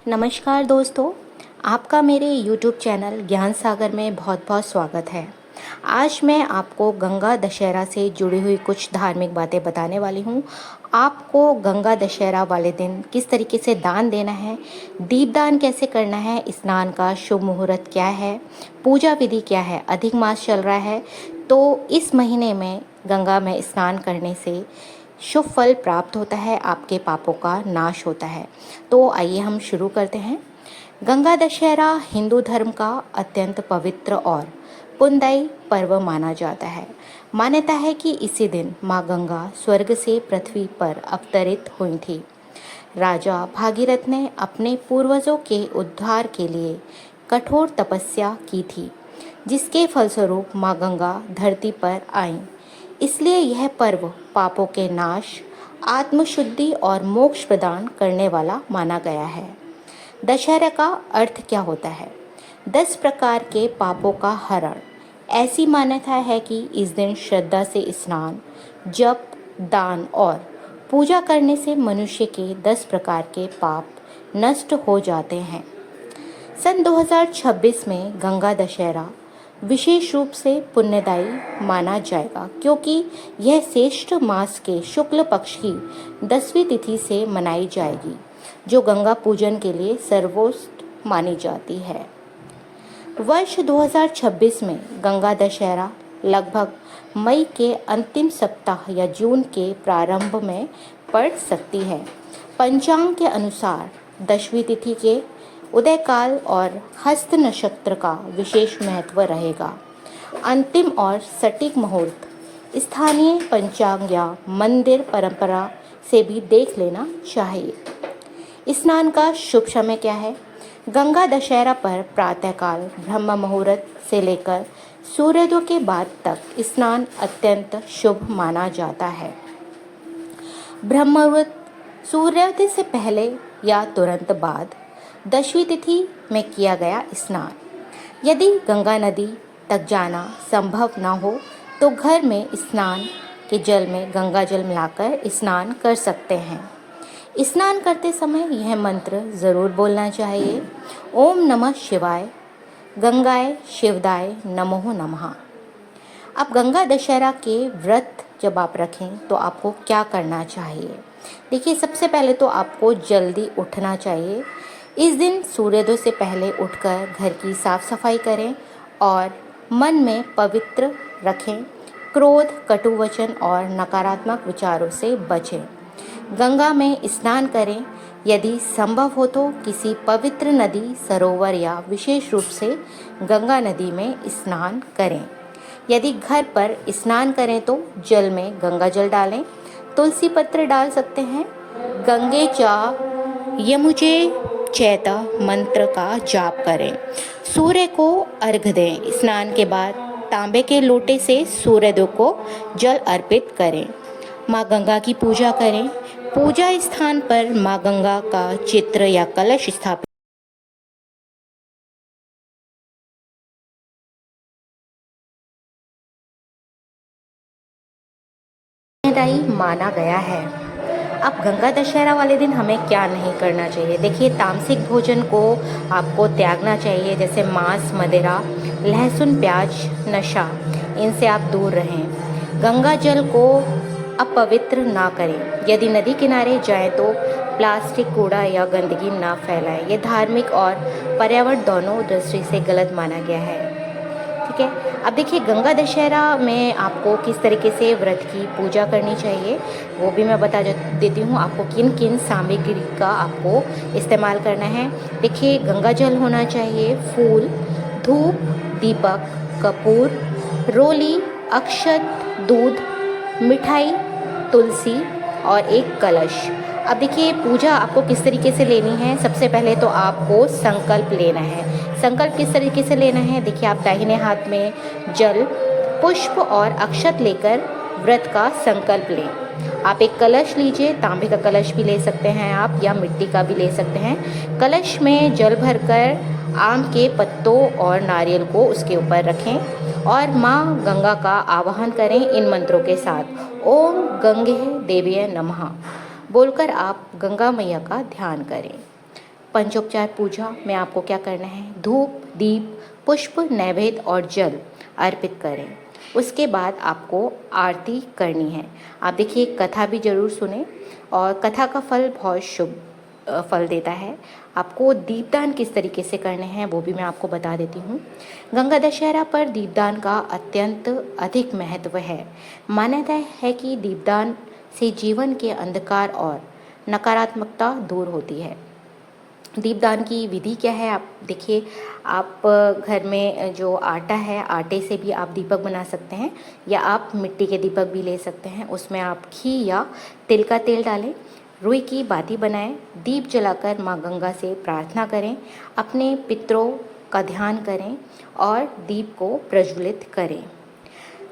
नमस्कार दोस्तों, आपका मेरे YouTube चैनल ज्ञान सागर में बहुत बहुत स्वागत है। आज मैं आपको गंगा दशहरा से जुड़ी हुई कुछ धार्मिक बातें बताने वाली हूँ। आपको गंगा दशहरा वाले दिन किस तरीके से दान देना है, दीपदान कैसे करना है, स्नान का शुभ मुहूर्त क्या है, पूजा विधि क्या है। अधिक मास चल रहा है तो इस महीने में गंगा में स्नान करने से शुभ फल प्राप्त होता है, आपके पापों का नाश होता है। तो आइए हम शुरू करते हैं। गंगा दशहरा हिंदू धर्म का अत्यंत पवित्र और पुण्यदायी पर्व माना जाता है। मान्यता है कि इसी दिन माँ गंगा स्वर्ग से पृथ्वी पर अवतरित हुई थी। राजा भागीरथ ने अपने पूर्वजों के उद्धार के लिए कठोर तपस्या की थी, जिसके फलस्वरूप माँ गंगा धरती पर आईं। इसलिए यह पर्व पापों के नाश, आत्मशुद्धि और मोक्ष प्रदान करने वाला माना गया है। दशहरा का अर्थ क्या होता है? 10 प्रकार के पापों का हरण। ऐसी मान्यता है कि इस दिन श्रद्धा से स्नान, जप, दान और पूजा करने से मनुष्य के 10 प्रकार के पाप नष्ट हो जाते हैं। सन 2026 में गंगा दशहरा विशेष रूप से पुण्यदायी माना जाएगा, क्योंकि यह श्रेष्ठ मास के शुक्ल पक्ष की 10वीं तिथि से मनाई जाएगी, जो गंगा पूजन के लिए सर्वोत्तम मानी जाती है। वर्ष 2026 में गंगा दशहरा लगभग मई के अंतिम सप्ताह या जून के प्रारंभ में पड़ सकती है। पंचांग के अनुसार 10वीं तिथि के उदय काल और हस्त नक्षत्र का विशेष महत्व रहेगा। अंतिम और सटीक मुहूर्त स्थानीय पंचांग या मंदिर परंपरा से भी देख लेना चाहिए। स्नान का शुभ समय क्या है? गंगा दशहरा पर प्रातःकाल ब्रह्म मुहूर्त से लेकर सूर्योदय के बाद तक स्नान अत्यंत शुभ माना जाता है। ब्रह्म मुहूर्त सूर्योदय से पहले या तुरंत बाद 10वीं तिथि में किया गया स्नान। यदि गंगा नदी तक जाना संभव न हो तो घर में स्नान के जल में गंगा जल मिलाकर स्नान कर सकते हैं। स्नान करते समय यह मंत्र ज़रूर बोलना चाहिए: ओम नमः शिवाय, गंगाय शिवदाय नमो नमः। अब गंगा दशहरा के व्रत जब आप रखें तो आपको क्या करना चाहिए? देखिए, सबसे पहले तो आपको जल्दी उठना चाहिए। इस दिन सूर्योदय से पहले उठकर घर की साफ सफाई करें और मन में पवित्र रखें। क्रोध, कटु वचन और नकारात्मक विचारों से बचें। गंगा में स्नान करें। यदि संभव हो तो किसी पवित्र नदी, सरोवर या विशेष रूप से गंगा नदी में स्नान करें। यदि घर पर स्नान करें तो जल में गंगा जल डालें, तुलसी पत्र डाल सकते हैं। गंगे चा यमुजे चैता मंत्र का जाप करें। सूर्य को अर्घ्य दें। स्नान के बाद तांबे के लोटे से सूर्योदय को जल अर्पित करें। माँ गंगा की पूजा करें। पूजा स्थान पर माँ गंगा का चित्र या कलश स्थापित माना गया है। अब गंगा दशहरा वाले दिन हमें क्या नहीं करना चाहिए? देखिए, तामसिक भोजन को आपको त्यागना चाहिए, जैसे मांस, मदिरा, लहसुन, प्याज, नशा, इनसे आप दूर रहें। गंगा जल को अपवित्र ना करें। यदि नदी किनारे जाएं तो प्लास्टिक, कूड़ा या गंदगी ना फैलाएं। ये धार्मिक और पर्यावरण दोनों दृष्टि से गलत माना गया है। ठीक है। अब देखिए, गंगा दशहरा में आपको किस तरीके से व्रत की पूजा करनी चाहिए वो भी मैं बता देती हूँ आपको किन किन सामग्री का आपको इस्तेमाल करना है। देखिए, गंगा जल होना चाहिए, फूल, धूप, दीपक, कपूर, रोली, अक्षत, दूध, मिठाई, तुलसी और एक कलश। अब देखिए, पूजा आपको किस तरीके से लेनी है। सबसे पहले तो आपको संकल्प लेना है। संकल्प किस तरीके से लेना है? देखिए, आप दाहिने हाथ में जल, पुष्प और अक्षत लेकर व्रत का संकल्प लें। आप एक कलश लीजिए, तांबे का कलश भी ले सकते हैं आप, या मिट्टी का भी ले सकते हैं। कलश में जल भरकर आम के पत्तों और नारियल को उसके ऊपर रखें और माँ गंगा का आवाहन करें इन मंत्रों के साथ: ओम गंगे देव्ये नमः बोलकर आप गंगा मैया का ध्यान करें। पंचोपचार पूजा में आपको क्या करना है, धूप, दीप, पुष्प, नैवेद्य और जल अर्पित करें। उसके बाद आपको आरती करनी है। आप देखिए कथा भी ज़रूर सुने और कथा का फल बहुत शुभ फल देता है। आपको दीपदान किस तरीके से करने हैं वो भी मैं आपको बता देती हूँ। गंगा दशहरा पर दीपदान का अत्यंत अधिक महत्व है। मान्यता है कि दीपदान से जीवन के अंधकार और नकारात्मकता दूर होती है। दीपदान की विधि क्या है, आप देखिए, आप घर में जो आटा है, आटे से भी आप दीपक बना सकते हैं या आप मिट्टी के दीपक भी ले सकते हैं। उसमें आप घी या तिल का तेल डालें, रुई की बाती बनाएं, दीप जलाकर माँ गंगा से प्रार्थना करें, अपने पितरों का ध्यान करें और दीप को प्रज्वलित करें।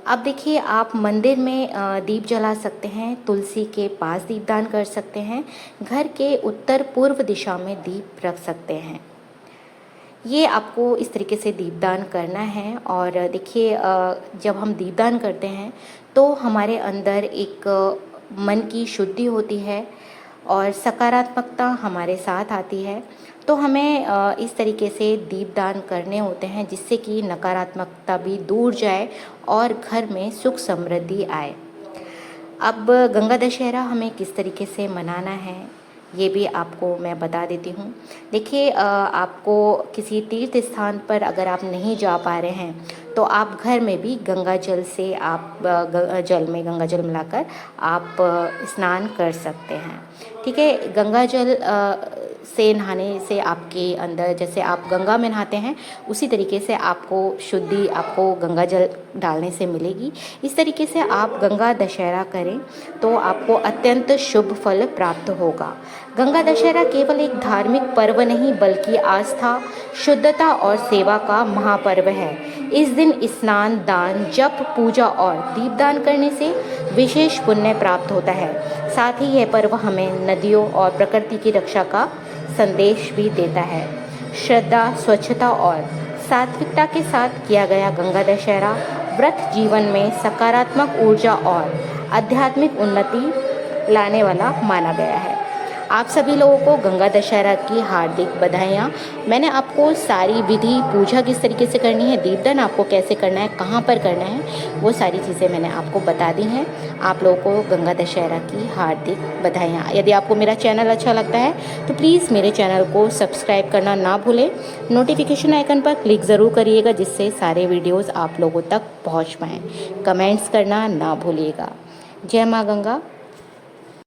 अब देखिए, आप मंदिर में दीप जला सकते हैं, तुलसी के पास दीपदान कर सकते हैं, घर के उत्तर पूर्व दिशा में दीप रख सकते हैं। ये आपको इस तरीके से दीपदान करना है। और देखिए, जब हम दीपदान करते हैं तो हमारे अंदर एक मन की शुद्धि होती है और सकारात्मकता हमारे साथ आती है। तो हमें इस तरीके से दीपदान करने होते हैं जिससे कि नकारात्मकता भी दूर जाए और घर में सुख समृद्धि आए। अब गंगा दशहरा हमें किस तरीके से मनाना है ये भी आपको मैं बता देती हूँ। देखिए, आपको किसी तीर्थ स्थान पर अगर आप नहीं जा पा रहे हैं तो आप घर में भी गंगा जल से आप जल में गंगा जल मिलाकर आप स्नान कर सकते हैं। ठीक है, गंगा जल से नहाने से आपके अंदर, जैसे आप गंगा में नहाते हैं उसी तरीके से आपको शुद्धि आपको गंगा जल डालने से मिलेगी। इस तरीके से आप गंगा दशहरा करें तो आपको अत्यंत शुभ फल प्राप्त होगा। गंगा दशहरा केवल एक धार्मिक पर्व नहीं बल्कि आस्था, शुद्धता और सेवा का महापर्व है। इस दिन स्नान, दान, जप, पूजा और दीपदान करने से विशेष पुण्य प्राप्त होता है। साथ ही यह पर्व हमें नदियों और प्रकृति की रक्षा का संदेश भी देता है। श्रद्धा, स्वच्छता और सात्विकता के साथ किया गया गंगा दशहरा व्रत जीवन में सकारात्मक ऊर्जा और आध्यात्मिक उन्नति लाने वाला माना गया है। आप सभी लोगों को गंगा दशहरा की हार्दिक बधाइयाँ। मैंने आपको सारी विधि, पूजा किस तरीके से करनी है, दीपदान आपको कैसे करना है, कहाँ पर करना है, वो सारी चीज़ें मैंने आपको बता दी हैं। आप लोगों को गंगा दशहरा की हार्दिक बधाइयाँ। यदि आपको मेरा चैनल अच्छा लगता है तो प्लीज़ मेरे चैनल को सब्सक्राइब करना ना भूलें। नोटिफिकेशन आइकन पर क्लिक ज़रूर करिएगा जिससे सारे वीडियोज़ आप लोगों तक पहुँच पाएँ। कमेंट्स करना ना भूलिएगा। जय माँ गंगा,